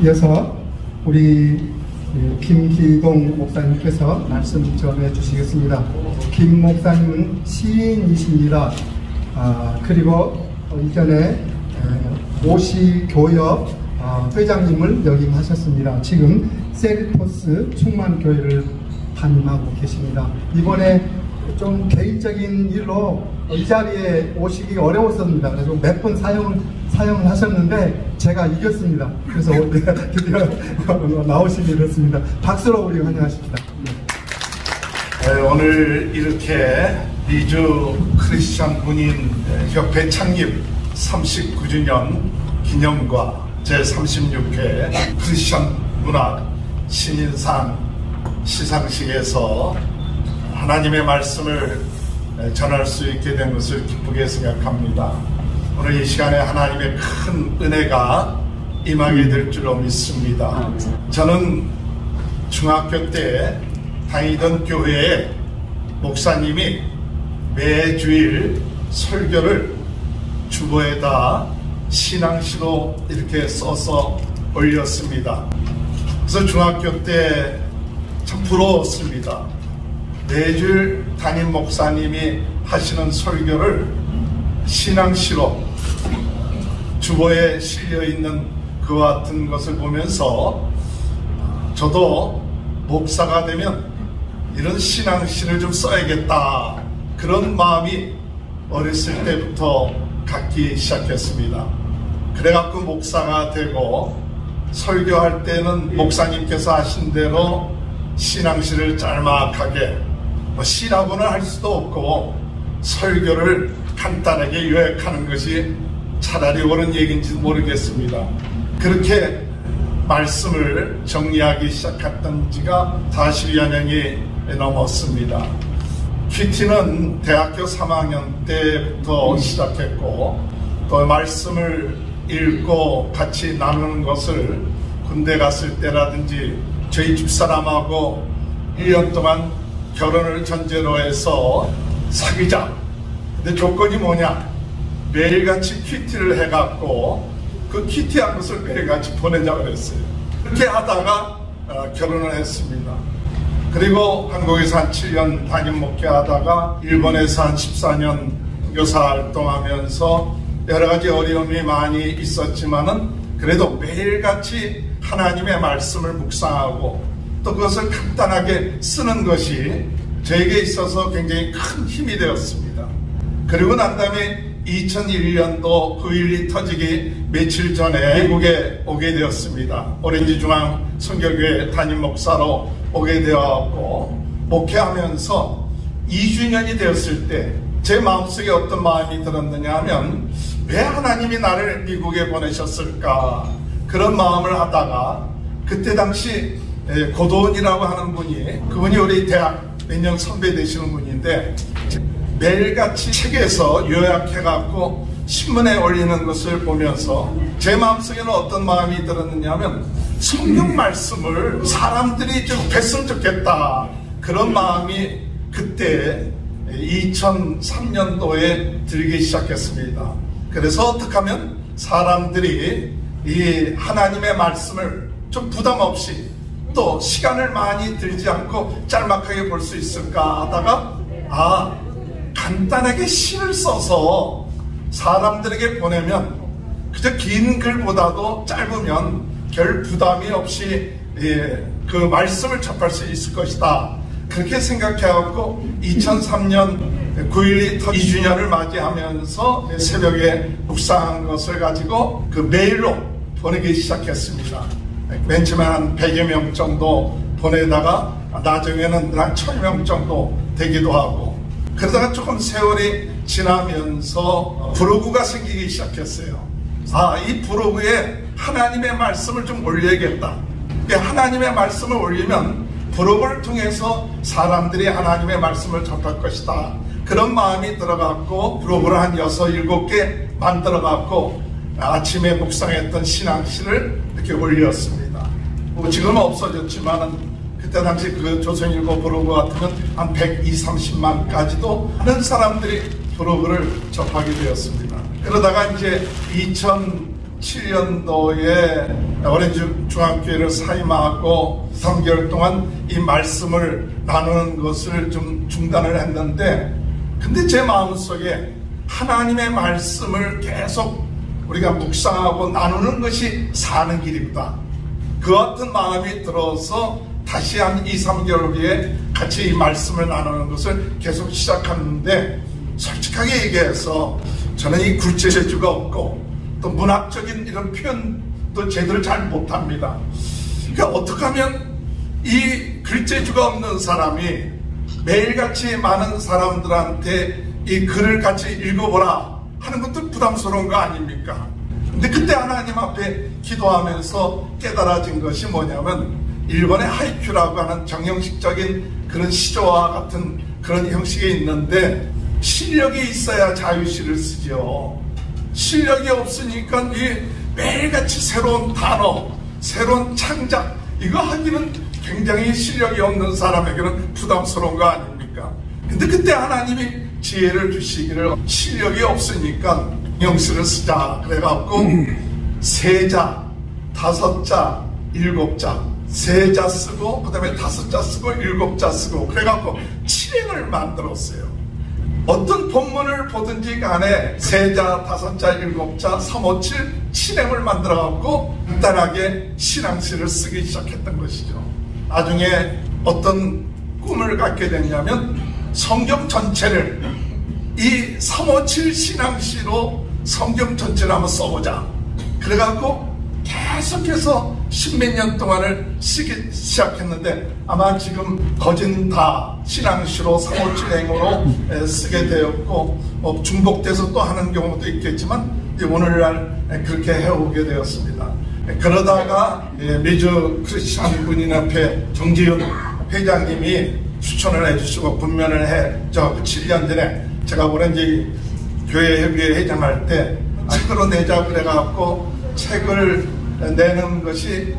이어서 우리 김기동 목사님께서 말씀 전해 주시겠습니다. 김 목사님은 시인이십니다. 그리고 이전에 모시교협 회장님을 역임하셨습니다. 지금 셀토스 충만교회를 담임하고 계십니다. 이번에 좀 개인적인 일로 이 자리에 오시기 어려웠습니다. 그래서 몇 번 사용을 하셨는데 제가 이겼습니다. 그래서 드디어 나오시게 됐습니다. 박수로 우리 환영하십니다. 네, 오늘 이렇게 미주 크리스천 군인 협회 창립 39주년 기념과 제36회 크리스천 문학 신인상 시상식에서 하나님의 말씀을 전할 수 있게 된 것을 기쁘게 생각합니다. 오늘 이 시간에 하나님의 큰 은혜가 임하게 될 줄로 믿습니다. 저는 중학교 때 다니던 교회에 목사님이 매주일 설교를 주보에다 신앙시로 이렇게 써서 올렸습니다. 그래서 중학교 때 참 부러웠습니다. 매주일 담임 목사님이 하시는 설교를 신앙시로 주보에 실려있는 그와 같은 것을 보면서 저도 목사가 되면 이런 신앙시를 좀 써야겠다, 그런 마음이 어렸을 때부터 갖기 시작했습니다. 그래갖고 목사가 되고 설교할 때는 목사님께서 하신 대로 신앙시를 짤막하게, 시라고는 할 수도 없고 설교를 간단하게 요약하는 것이 차라리 옳은 얘기인지도 모르겠습니다. 그렇게 말씀을 정리하기 시작했던 지가 40여 년이 넘었습니다. 큐티는 대학교 3학년 때부터 시작했고, 또 말씀을 읽고 같이 나누는 것을 군대 갔을 때라든지 저희 집사람하고 1년 동안 결혼을 전제로 해서 사귀자. 근데 조건이 뭐냐? 매일같이 큐티를 해갖고 그 큐티한 것을 매일같이 보내자고 그랬어요. 그렇게 하다가 결혼을 했습니다. 그리고 한국에서 한 7년 담임 목회하다가 일본에서 한 14년 교사 활동하면서 여러 가지 어려움이 많이 있었지만은 그래도 매일같이 하나님의 말씀을 묵상하고 또 그것을 간단하게 쓰는 것이 저에게 있어서 굉장히 큰 힘이 되었습니다. 그리고 난 다음에 2001년도 9.11 터지기 며칠 전에 미국에 오게 되었습니다. 오렌지 중앙 선교교회 담임 목사로 오게 되었고, 목회하면서 2주년이 되었을 때 제 마음속에 어떤 마음이 들었느냐 하면, 왜 하나님이 나를 미국에 보내셨을까, 그런 마음을 하다가 그때 당시 고도원이라고 하는 분이, 그분이 우리 대학 몇 년 선배 되시는 분인데 매일같이 책에서 요약해갖고 신문에 올리는 것을 보면서 제 마음속에는 어떤 마음이 들었느냐 하면, 성경 말씀을 사람들이 좀 뵀으면 좋겠다, 그런 마음이 그때 2003년도에 들기 시작했습니다. 그래서 어떻게 하면 사람들이 이 하나님의 말씀을 좀 부담 없이 또 시간을 많이 들지 않고 짤막하게 볼 수 있을까 하다가, 간단하게 시를 써서 사람들에게 보내면 그저 긴 글보다도 짧으면 별 부담이 없이 그 말씀을 접할 수 있을 것이다, 그렇게 생각해갖고 2003년 9.12 2주년을 맞이하면서 새벽에 묵상한 것을 가지고 그 메일로 보내기 시작했습니다. 맨 처음에 한 100여 명 정도 보내다가 나중에는 한 1000명 정도 되기도 하고, 그러다가 조금 세월이 지나면서 브로그가 생기기 시작했어요. 이 브로그에 하나님의 말씀을 좀 올려야겠다. 하나님의 말씀을 올리면 브로그를 통해서 사람들이 하나님의 말씀을 접할 것이다, 그런 마음이 들어갔고 브로그를 한 6, 7개 만들어갖고 아침에 묵상했던 신앙시를 이렇게 올렸습니다. 지금은 없어졌지만은 그때 당시 그 조선일보 브로그 같으면 한 120, 30만까지도 많은 사람들이 브로그를 접하게 되었습니다. 그러다가 이제 2007년도에 오렌지 중앙교회를 사임하고 3개월 동안 이 말씀을 나누는 것을 좀 중단을 했는데, 근데 제 마음속에 하나님의 말씀을 계속 우리가 묵상하고 나누는 것이 사는 길이구나, 그 같은 마음이 들어서 다시 한 2-3개월 후에 같이 이 말씀을 나누는 것을 계속 시작하는데, 솔직하게 얘기해서 저는 이 굴재주가 없고 또 문학적인 이런 표현도 제대로 잘 못합니다. 그러니까 어떻게 하면 이 글재주가 없는 사람이 매일같이 많은 사람들한테 이 글을 같이 읽어보라 하는 것도 부담스러운 거 아닙니까? 근데 그때 하나님 앞에 기도하면서 깨달아진 것이 뭐냐면, 일본의 하이큐라고 하는 정형식적인 그런 시조와 같은 그런 형식이 있는데, 실력이 있어야 자유시를 쓰죠. 실력이 없으니까 이 매일같이 새로운 단어, 새로운 창작, 이거 하기는 굉장히 실력이 없는 사람에게는 부담스러운 거 아닙니까? 근데 그때 하나님이 지혜를 주시기를, 실력이 없으니까 영시를 쓰자 그래갖고 3자, 5자, 7자, 3자 쓰고 그 다음에 5자 쓰고 7자 쓰고 그래갖고 7행을 만들었어요. 어떤 본문을 보든지 간에 3자, 5자, 7자, 3, 5, 7, 7행을 만들어갖고 간단하게 신앙시를 쓰기 시작했던 것이죠. 나중에 어떤 꿈을 갖게 됐냐면, 성경 전체를 이 3, 5, 7 신앙시로 성경 전체를 한번 써보자. 그래갖고 계속해서 10몇 년 동안을 쓰기 시작했는데, 아마 지금 거진 다 신앙시로 3, 5, 7행으로 쓰게 되었고, 중복돼서 또 하는 경우도 있겠지만 오늘날 그렇게 해오게 되었습니다. 그러다가 미주 크리스찬 군인협회 정지윤 회장님이 추천을 해주시고 분면을 해저 7년 전에 제가 오렌지 교회협의회 회장할 때 책으로 내자 그래갖고 책을 내는 것이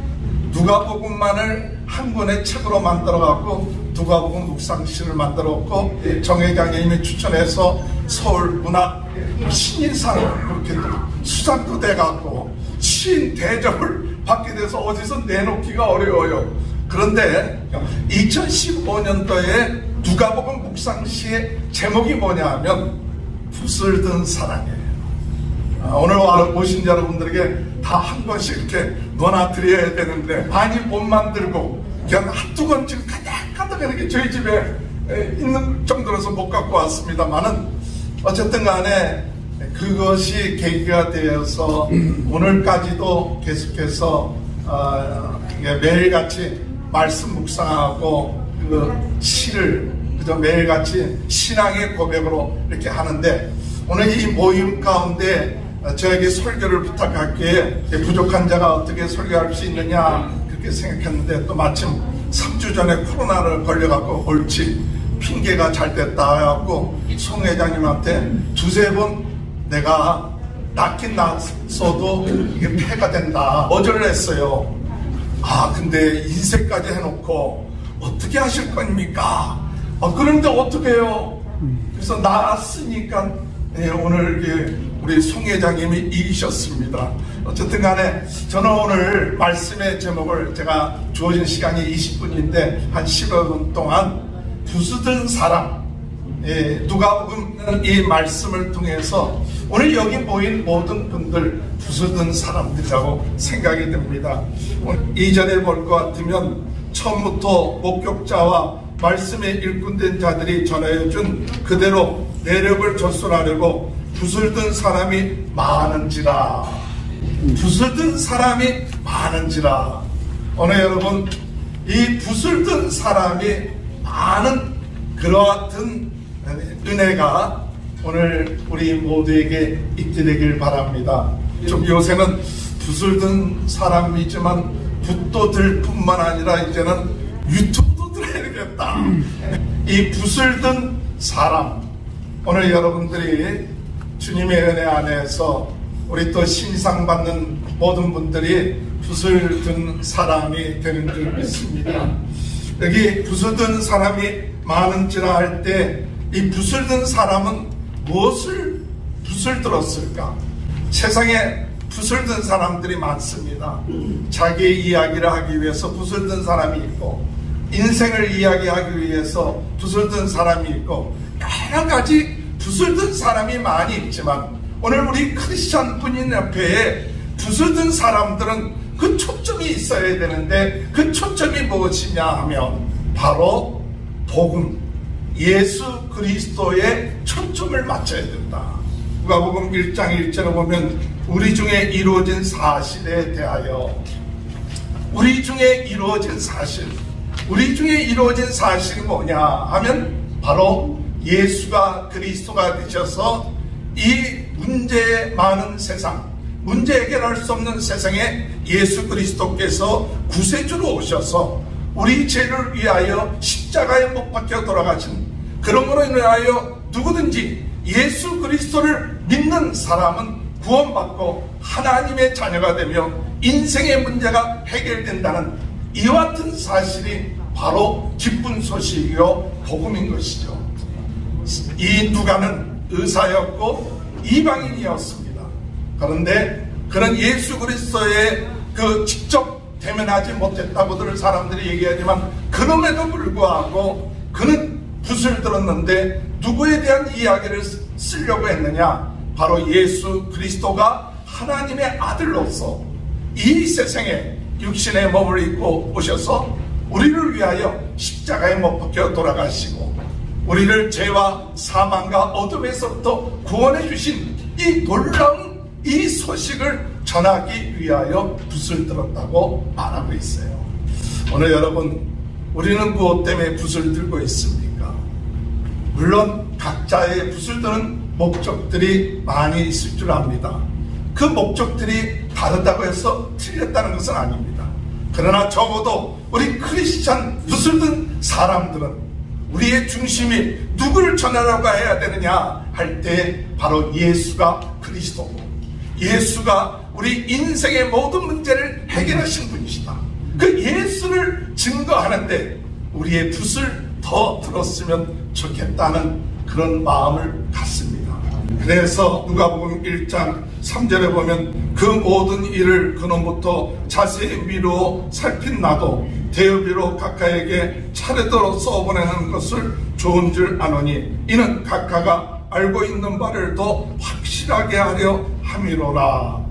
누가복음만을 한 권의 책으로 만들어갖고 누가복음 묵상시를 만들었고, 정 회장님이 추천해서 서울문학 신인상을 그렇게 수상도 돼갖고 시인 대접을 받게 돼서 어디서 내놓기가 어려워요. 그런데 2015년도에 누가복음 묵상시의 제목이 뭐냐 하면 붓을 든 사랑이에요. 오늘 오신 여러분들에게 다 한 권씩 이렇게 넣어드려야 되는데 많이 못 만들고 그냥 한두 권 지금 가득가득 이렇게 저희 집에 있는 정도로서 못 갖고 왔습니다만은, 어쨌든 간에 그것이 계기가 되어서 오늘까지도 계속해서 매일같이 말씀 묵상하고 그 시를 그저 매일같이 신앙의 고백으로 이렇게 하는데, 오늘 이 모임 가운데 저에게 설교를 부탁할게 부족한 자가 어떻게 설교할 수 있느냐 그렇게 생각했는데, 또 마침 3주 전에 코로나를 걸려갖고 옳지 핑계가 잘 됐다 해갖고 송 회장님한테 2-3번 내가 낫긴 낫어도 이게 폐가 된다 어절을 했어요. 근데 인쇄까지 해놓고 어떻게 하실 겁니까? 그런데 어떻게 해요? 그래서 나았으니까 오늘 우리 송 회장님이 이기셨습니다. 어쨌든 간에 저는 오늘 말씀의 제목을, 제가 주어진 시간이 20분인데 한 10여 분 동안 붓을 사람, 누가복음 이 말씀을 통해서 오늘 여기 모인 모든 분들 붓을 사람들이라고 생각이 듭니다. 이전에 볼 것 같으면 처음부터 목격자와 말씀에 일꾼된 자들이 전해준 그대로 내력을 전술하려고 붓을 든 사람이 많은지라, 붓을 든 사람이 많은지라. 오늘 여러분, 이 붓을 든 사람이 많은 그러한 은혜가 오늘 우리 모두에게 있게 되길 바랍니다. 좀 요새는 붓을 든 사람이지만 붓도 들 뿐만 아니라 이제는 유튜브도 들어야 되겠다. 이 붓을 든 사람, 오늘 여러분들이 주님의 은혜 안에서 우리 또 신상 받는 모든 분들이 붓을 든 사람이 되는 줄 믿습니다. 여기 붓을 든 사람이 많은지라 할 때 이 붓을 든 사람은 무엇을 붓을 들었을까? 세상에 붓을 든 사람들이 많습니다. 자기의 이야기를 하기 위해서 붓을 든 사람이 있고, 인생을 이야기하기 위해서 붓을 든 사람이 있고, 여러 가지 붓을 든 사람이 많이 있지만, 오늘 우리 크리스찬 분인협회에 붓을 든 사람들은 그 초점이 있어야 되는데, 그 초점이 무엇이냐 하면 바로 복음, 예수 그리스도의 초점을 맞춰야 된다. 누가복음 1장 1절에 보면 우리 중에 이루어진 사실에 대하여, 우리 중에 이루어진 사실, 우리 중에 이루어진 사실이 뭐냐 하면 바로 예수가 그리스도가 되셔서 이 문제 많은 세상, 문제 해결할 수 없는 세상에 예수 그리스도께서 구세주로 오셔서 우리 죄를 위하여 십자가에 못 박혀 돌아가신, 그러므로 인하여 누구든지 예수 그리스도를 믿는 사람은 구원받고 하나님의 자녀가 되며 인생의 문제가 해결된다는 이와 같은 사실이 바로 기쁜 소식이요 복음인 것이죠. 이 누가는 의사였고 이방인이었습니다. 그런데 그는 예수 그리스도의 그 직접 대면하지 못했다고들 사람들이 얘기하지만, 그럼에도 불구하고 그는 붓을 들었는데 누구에 대한 이야기를 쓰려고 했느냐? 바로 예수 그리스도가 하나님의 아들로서 이 세상에 육신의 몸을 입고 오셔서 우리를 위하여 십자가에 못 박혀 돌아가시고 우리를 죄와 사망과 어둠에서부터 구원해 주신 이 놀라운 이 소식을 전하기 위하여 붓을 들었다고 말하고 있어요. 오늘 여러분, 우리는 무엇 때문에 붓을 들고 있습니까? 물론 각자의 붓을 드는 목적들이 많이 있을 줄 압니다. 그 목적들이 다르다고 해서 틀렸다는 것은 아닙니다. 그러나 적어도 우리 크리스찬 붓을 든 사람들은 우리의 중심이 누구를 전하라고 해야 되느냐 할 때 바로 예수가 그리스도고, 예수가 우리 인생의 모든 문제를 해결하신 분이시다. 그 예수를 증거하는데 우리의 붓을 더 들었으면 좋겠다는 그런 마음을 갖습니다. 그래서 누가복음 1장 3절에 보면 그 모든 일을 그놈부터 자세히 미루어 살핀 나도 대여비로 각하에게 차례대로 써보내는 것을 좋은 줄 아노니 이는 각하가 알고 있는 바를 더 확실하게 하려 함이로라.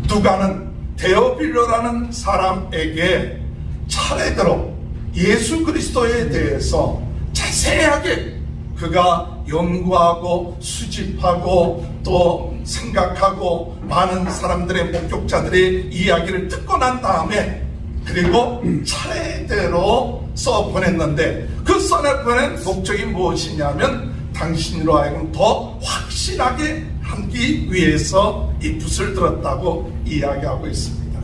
누가는 데오빌로라는 사람에게 차례대로 예수 그리스도에 대해서 자세하게 그가 연구하고 수집하고 또 생각하고 많은 사람들의 목격자들의 이야기를 듣고 난 다음에 그리고 차례대로 써보냈는데, 그 써보낸 목적이 무엇이냐면 당신으로 하여금 더 확실하게 하기 위해서 이 붓을 들었다고 이야기하고 있습니다.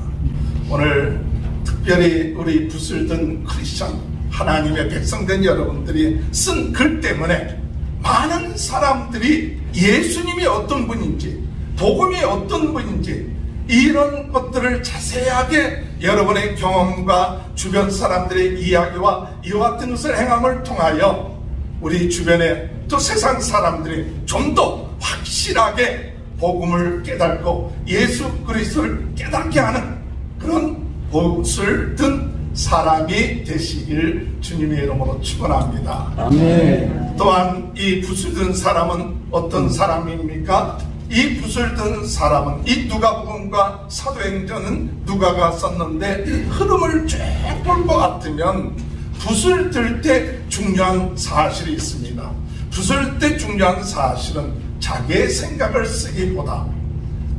오늘 특별히 우리 붓을 든 크리스천 하나님의 백성된 여러분들이 쓴 글 때문에 많은 사람들이 예수님이 어떤 분인지, 복음이 어떤 분인지 이런 것들을 자세하게 여러분의 경험과 주변 사람들의 이야기와 이와 같은 것을 행함을 통하여 우리 주변에 또 세상 사람들이 좀 더 확실하게 복음을 깨닫고 예수 그리스도를 깨닫게 하는 그런 붓을 든 사람이 되시길 주님의 이름으로 축원합니다. 아멘. 또한 이 붓을 든 사람은 어떤 사람입니까? 이 붓을 든 사람은 이 누가복음과 사도행전은 누가가 썼는데 흐름을 쭉 볼 것 같으면 붓을 들 때 중요한 사실이 있습니다. 붓을 때 중요한 사실은 자기의 생각을 쓰기보다,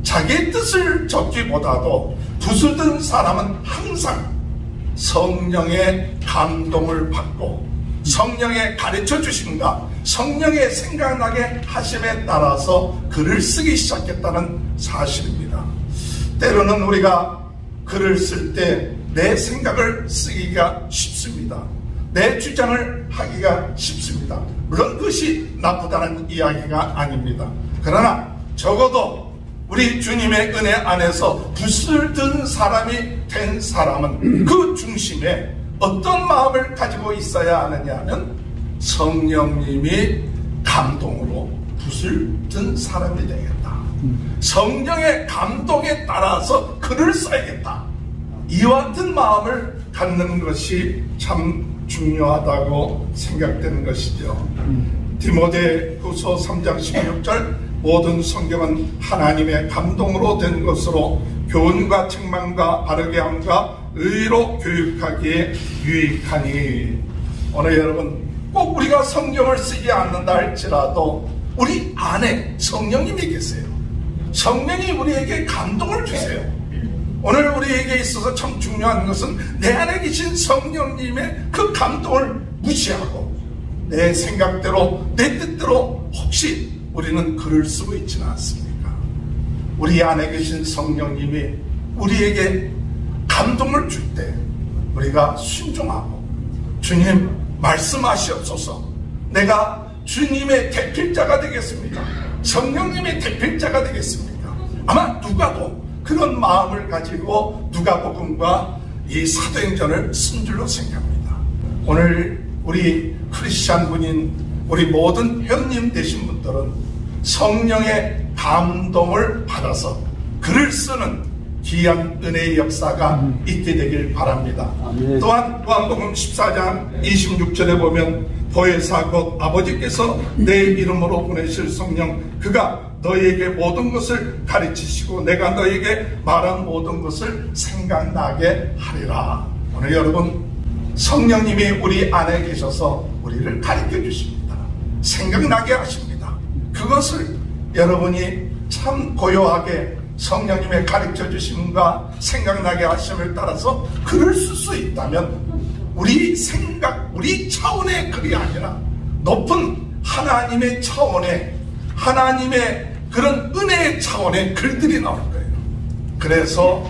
자기의 뜻을 적기보다도 붓을 든 사람은 항상 성령의 감동을 받고 성령의 가르쳐 주심과 성령의 생각나게 하심에 따라서 글을 쓰기 시작했다는 사실입니다. 때로는 우리가 글을 쓸 때 내 생각을 쓰기가 쉽습니다. 내 주장을 하기가 쉽습니다. 물론 그것이 나쁘다는 이야기가 아닙니다. 그러나 적어도 우리 주님의 은혜 안에서 붓을 든 사람이 된 사람은 그 중심에 어떤 마음을 가지고 있어야 하느냐 하면 성령님이 감동으로 붓을 든 사람이 되겠다. 성령의 감동에 따라서 글을 써야겠다. 이와 같은 마음을 갖는 것이 참 중요하다고 생각되는 것이죠. 디모데후서 3장 16절 모든 성경은 하나님의 감동으로 된 것으로 교훈과 책망과 바르게 함과 의로 교육하기에 유익하니. 오늘 여러분 꼭 우리가 성경을 쓰지 않는다 할지라도 우리 안에 성령님이 계세요. 성령이 우리에게 감동을 주세요. 오늘 우리에게 있어서 참 중요한 것은 내 안에 계신 성령님의 그 감동을 무시하고 내 생각대로 내 뜻대로 혹시 우리는 글을 쓰고 있지는 않습니까? 우리 안에 계신 성령님이 우리에게 감동을 줄 때 우리가 순종하고 주님 말씀하시옵소서, 내가 주님의 대필자가 되겠습니다, 성령님의 대필자가 되겠습니다. 아마 누가도 그런 마음을 가지고 누가복음과 이 사도행전을 쓴 줄로 생각합니다. 오늘 우리 크리스찬 분인 우리 모든 회원님 되신 분들은 성령의 감동을 받아서 글을 쓰는 귀한 은혜의 역사가 있게 되길 바랍니다. 또한 요한복음 14장 26절에 보면 보혜사 곧 아버지께서 내 이름으로 보내실 성령 그가 너희에게 모든 것을 가르치시고 내가 너희에게 말한 모든 것을 생각나게 하리라. 오늘 여러분 성령님이 우리 안에 계셔서 우리를 가르쳐 주십니다. 생각나게 하십니다. 그것을 여러분이 참 고요하게 성령님의 가르쳐 주심과 생각나게 하심을 따라서 글을 쓸 수 있다면 우리 생각, 우리 차원의 글이 아니라 높은 하나님의 차원의, 하나님의 그런 은혜의 차원의 글들이 나올 거예요. 그래서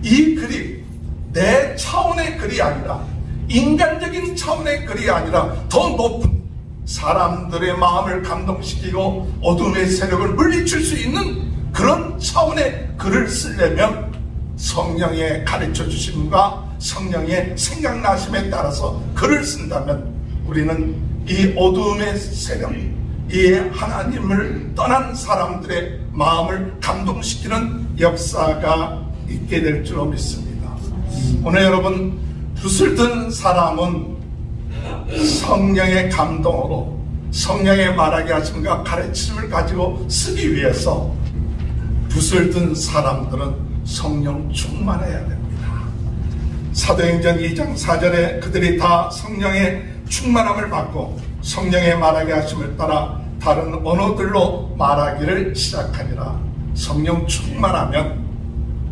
이 글이 내 차원의 글이 아니라 인간적인 차원의 글이 아니라 더 높은 사람들의 마음을 감동시키고 어둠의 세력을 물리칠 수 있는 그런 차원의 글을 쓰려면 성령의 가르쳐 주심과 성령의 생각나심에 따라서 글을 쓴다면 우리는 이 어두움의 세력, 이 하나님을 떠난 사람들의 마음을 감동시키는 역사가 있게 될 줄로 믿습니다. 오늘 여러분 붓을 든 사람은 성령의 감동으로 성령의 말하게 하심과 가르침을 가지고 쓰기 위해서 붓을 든 사람들은 성령 충만해야 됩니다. 사도행전 2장 4절에 그들이 다 성령의 충만함을 받고 성령의 말하게 하심을 따라 다른 언어들로 말하기를 시작하니라. 성령 충만하면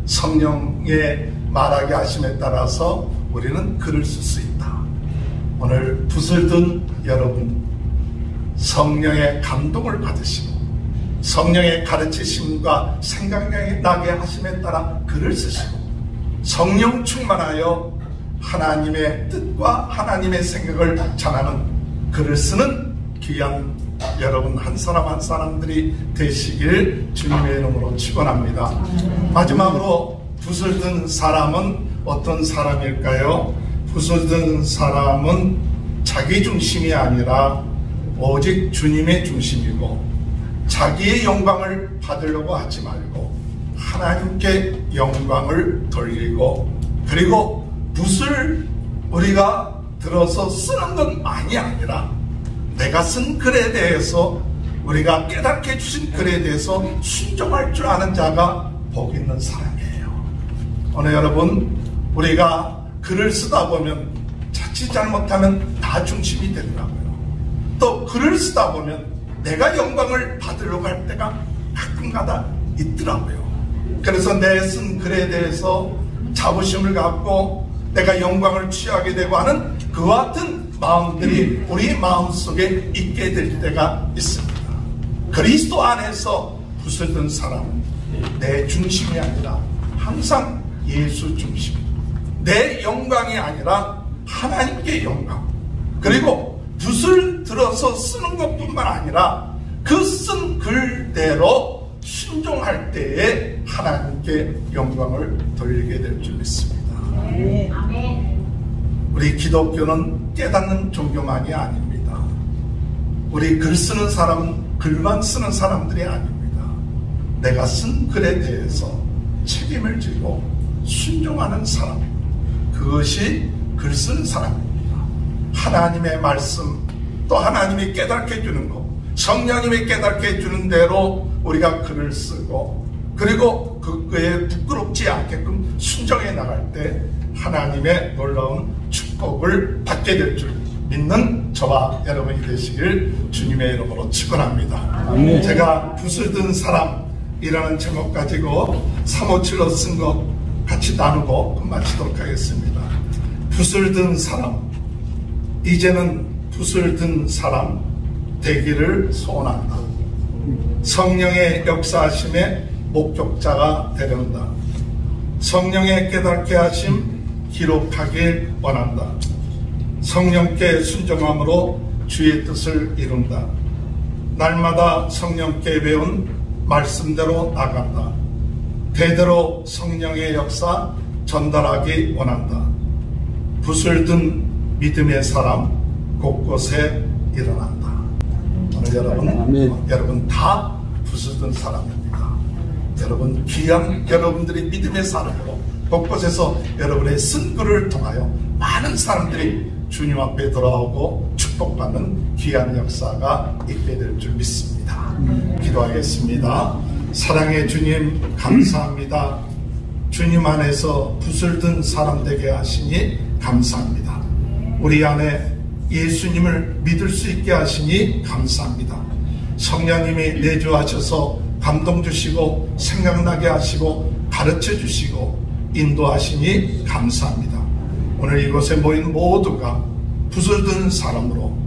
성령의 말하게 하심에 따라서 우리는 글을 쓸 수 있다. 오늘 붓을 든 여러분 성령의 감동을 받으시고 성령의 가르치심과 생각나게 하심에 따라 글을 쓰시고 성령 충만하여 하나님의 뜻과 하나님의 생각을 전하는 글을 쓰는 귀한 여러분 한 사람 한 사람들이 되시길 주님의 이름으로 축원합니다. 마지막으로 붓을 든 사람은 어떤 사람일까요? 붓을 든 사람은 자기 중심이 아니라 오직 주님의 중심이고 자기의 영광을 받으려고 하지 말고 하나님께 영광을 돌리고 그리고 붓을 우리가 들어서 쓰는 것만이 아니라 내가 쓴 글에 대해서 우리가 깨닫게 해주신 글에 대해서 순종할 줄 아는 자가 복 있는 사람이에요. 오늘 여러분 우리가 글을 쓰다 보면 자칫 잘못하면 나 중심이 되더라고요. 또 글을 쓰다 보면 내가 영광을 받으려고 할 때가 가끔가다 있더라고요. 그래서 내 쓴 글에 대해서 자부심을 갖고 내가 영광을 취하게 되고 하는 그와 같은 마음들이 우리 마음속에 있게 될 때가 있습니다. 그리스도 안에서 붓을 든 사람은 내 중심이 아니라 항상 예수 중심, 내 영광이 아니라 하나님께 영광, 그리고 붓을 들어서 쓰는 것뿐만 아니라 그 쓴 글대로 순종할 때에 하나님께 영광을 돌리게 될 줄 믿습니다. 우리 기독교는 깨닫는 종교만이 아닙니다. 우리 글 쓰는 사람은 글만 쓰는 사람들이 아닙니다. 내가 쓴 글에 대해서 책임을 지고 순종하는 사람, 그것이 글 쓰는 사람입니다. 하나님의 말씀, 또 하나님이 깨닫게 해주는 것, 성령님이 깨닫게 해주는 대로 우리가 글을 쓰고, 그리고 그거에 부끄럽지 않게끔 순종해 나갈 때 하나님의 놀라운 축복을 받게 될 줄 믿는 저와 여러분이 되시길 주님의 이름으로 축원합니다. 아멘. 제가 붓을 든 사람이라는 제목 가지고 357로 쓴 것 같이 나누고 마치도록 하겠습니다. 붓을 든 사람, 이제는 붓을 든 사람 되기를 소원한다. 성령의 역사하심의 목격자가 되려한다. 성령의 깨닫게 하심 기록하길 원한다. 성령께 순종함으로 주의 뜻을 이룬다. 날마다 성령께 배운 말씀대로 나간다. 대대로 성령의 역사 전달하기 원한다. 붓을 든 믿음의 사람 곳곳에 일어난다. 오늘 여러분 다 붓을 든 사람입니다. 여러분 귀한 여러분들이 믿음의 사람으로 곳곳에서 여러분의 쓴 글을 통하여 많은 사람들이 주님 앞에 돌아오고 축복받는 귀한 역사가 있게 될 줄 믿습니다. 기도하겠습니다. 사랑의 주님 감사합니다. 주님 안에서 붓을 든 사람 되게 하시니 감사합니다. 우리 안에 예수님을 믿을 수 있게 하시니 감사합니다. 성령님이 내주하셔서 감동 주시고 생각나게 하시고 가르쳐 주시고 인도하시니 감사합니다. 오늘 이곳에 모인 모두가 붓을 든 사람으로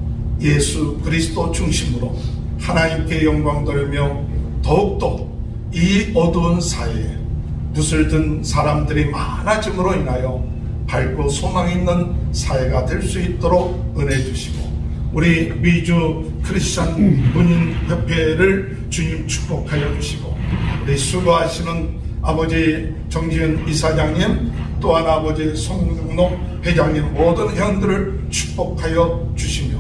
예수 그리스도 중심으로 하나님께 영광 돌리며 더욱더 이 어두운 사회에 붓을 든 사람들이 많아짐으로 인하여 밝고 소망 있는 사회가 될 수 있도록 은혜 주시고, 우리 미주 크리스천 문인협회를 주님 축복하여 주시고, 우리 수고하시는 아버지 정지은 이사장님, 또한 아버지 송중록 회장님 모든 회원들을 축복하여 주시며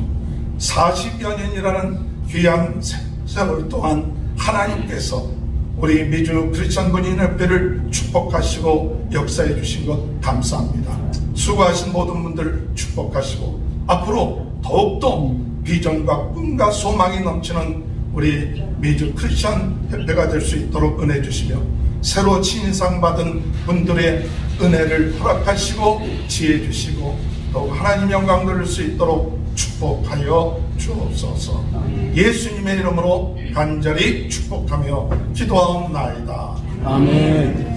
40여 년이라는 귀한 세월 동안 하나님께서 우리 미주 크리스천 문인협회를 축복하시고 역사해 주신 것 감사합니다. 수고하신 모든 분들 축복하시고 앞으로 더욱더 비전과 꿈과 소망이 넘치는 우리 미주 크리스천 협회가 될 수 있도록 은혜 주시며, 새로 친상 받은 분들의 은혜를 허락하시고 지혜 주시고 또 하나님 영광 돌릴 수 있도록 축복하여 주옵소서. 예수님의 이름으로 간절히 축복하며 기도하옵나이다. 아멘.